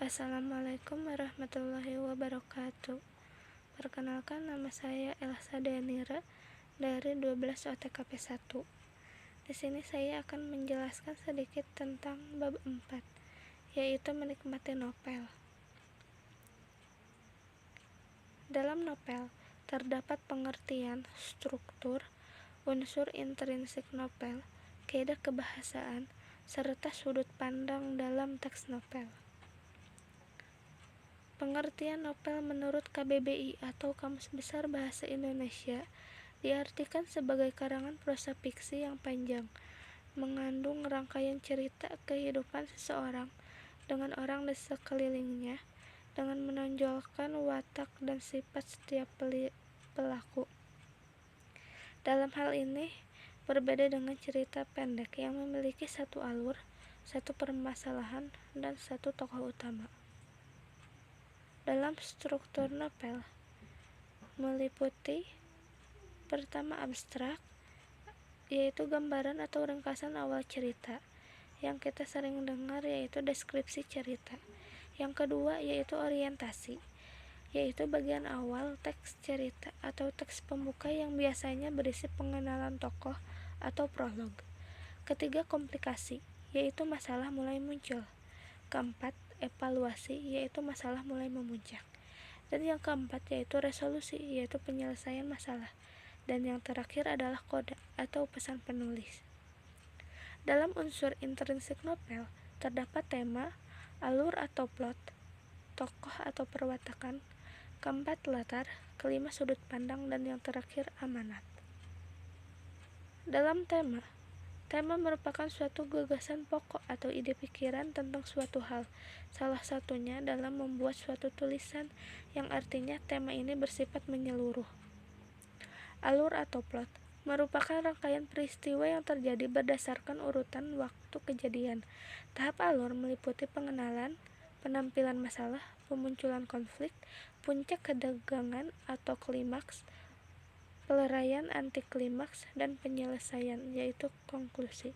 Assalamualaikum warahmatullahi wabarakatuh. Perkenalkan, nama saya Elsa Danira dari 12 OTKP 1. Di sini saya akan menjelaskan sedikit tentang bab 4, yaitu menikmati novel. Dalam novel terdapat pengertian, struktur, unsur intrinsik novel, kaidah kebahasaan, serta sudut pandang dalam teks novel. Pengertian novel menurut KBBI atau Kamus Besar Bahasa Indonesia diartikan sebagai karangan prosa fiksi yang panjang, mengandung rangkaian cerita kehidupan seseorang dengan orang di sekelilingnya, dengan menonjolkan watak dan sifat setiap pelaku. Dalam hal ini, berbeda dengan cerita pendek yang memiliki satu alur, satu permasalahan, dan satu tokoh utama. Dalam struktur novel meliputi pertama abstrak, yaitu gambaran atau ringkasan awal cerita. Yang kita sering dengar yaitu deskripsi cerita. Yang kedua yaitu orientasi, yaitu bagian awal teks cerita atau teks pembuka yang biasanya berisi pengenalan tokoh atau prolog. Ketiga, komplikasi, yaitu masalah mulai muncul. Keempat, evaluasi, yaitu masalah mulai memuncak. Dan yang keempat yaitu resolusi, yaitu penyelesaian masalah. Dan yang terakhir adalah koda atau pesan penulis. Dalam unsur intrinsik novel terdapat tema, alur atau plot, tokoh atau perwatakan, keempat latar, kelima sudut pandang, dan yang terakhir amanat. Dalam tema merupakan suatu gagasan pokok atau ide pikiran tentang suatu hal, salah satunya dalam membuat suatu tulisan yang artinya tema ini bersifat menyeluruh. Alur atau plot merupakan rangkaian peristiwa yang terjadi berdasarkan urutan waktu kejadian. Tahap alur meliputi pengenalan, penampilan masalah, pemunculan konflik, puncak ketegangan atau klimaks, peleraian anti klimaks, dan penyelesaian, yaitu konklusi.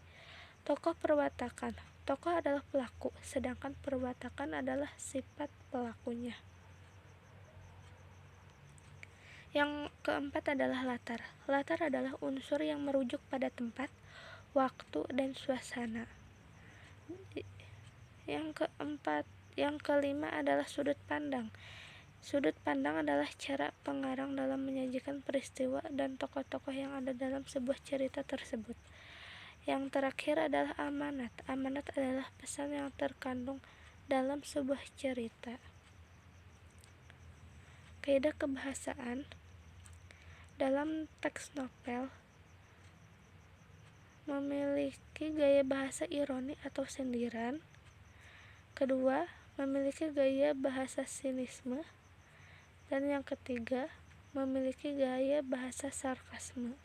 Tokoh perwatakan. Tokoh adalah pelaku, sedangkan perwatakan adalah sifat pelakunya. Yang keempat adalah latar. Latar adalah unsur yang merujuk pada tempat, waktu, dan suasana. Yang kelima adalah sudut pandang. Sudut pandang adalah cara pengarang dalam menyajikan peristiwa dan tokoh-tokoh yang ada dalam sebuah cerita tersebut. Yang terakhir adalah amanat. Amanat adalah pesan yang terkandung dalam sebuah cerita. Kaidah kebahasaan. Dalam teks novel memiliki gaya bahasa ironi atau sindiran. Kedua, memiliki gaya bahasa sinisme. Dan yang ketiga, memiliki gaya bahasa sarkasme.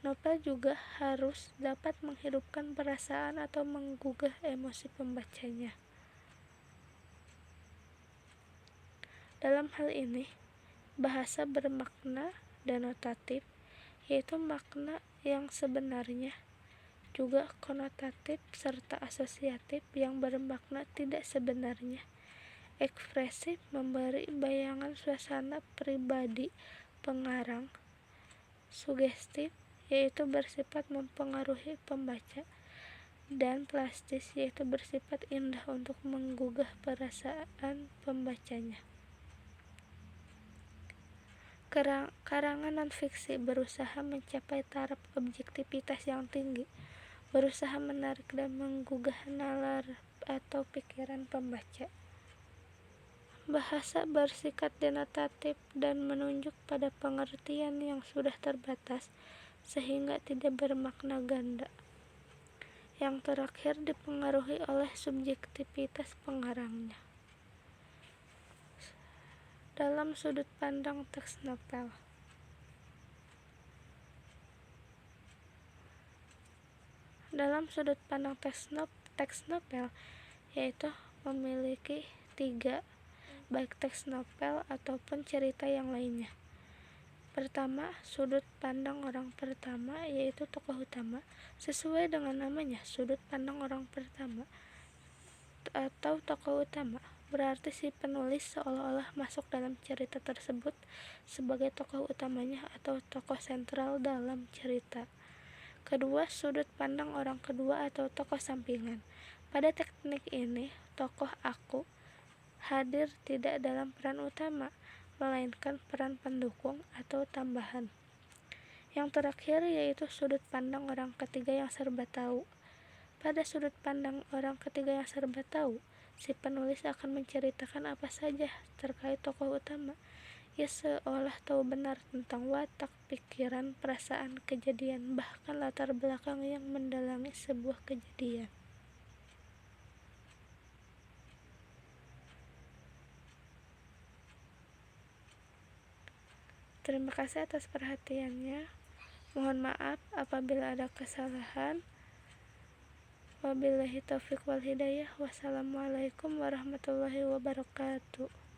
Novel juga harus dapat menghidupkan perasaan atau menggugah emosi pembacanya. Dalam hal ini, bahasa bermakna denotatif, yaitu makna yang sebenarnya, juga konotatif serta asosiatif yang bermakna tidak sebenarnya. Ekspresif, memberi bayangan suasana pribadi pengarang. Sugestif, yaitu bersifat mempengaruhi pembaca. Dan plastis, yaitu bersifat indah untuk menggugah perasaan pembacanya. Karangan non-fiksi berusaha mencapai taraf objektivitas yang tinggi, berusaha menarik dan menggugah nalar atau pikiran pembaca. Bahasa bersikap denotatif dan menunjuk pada pengertian yang sudah terbatas, sehingga tidak bermakna ganda. Yang terakhir dipengaruhi oleh subjektivitas pengarangnya. Dalam sudut pandang teks novel. Dalam sudut pandang teks novel, yaitu memiliki 3, baik teks novel ataupun cerita yang lainnya. Pertama, sudut pandang orang pertama, yaitu tokoh utama. Sesuai dengan namanya, sudut pandang orang pertama atau tokoh utama berarti si penulis seolah-olah masuk dalam cerita tersebut sebagai tokoh utamanya atau tokoh sentral dalam cerita. Kedua, sudut pandang orang kedua atau tokoh sampingan. Pada teknik ini, tokoh aku hadir tidak dalam peran utama, melainkan peran pendukung atau tambahan. Yang terakhir yaitu sudut pandang orang ketiga yang serba tahu. Pada sudut pandang orang ketiga yang serba tahu, si penulis akan menceritakan apa saja terkait tokoh utama. Ia seolah tahu benar tentang watak, pikiran, perasaan, kejadian, bahkan latar belakang yang mendalangi sebuah kejadian. Terima kasih atas perhatiannya. Mohon maaf apabila ada kesalahan. Wabillahi taufiq wal hidayah. Wassalamualaikum warahmatullahi wabarakatuh.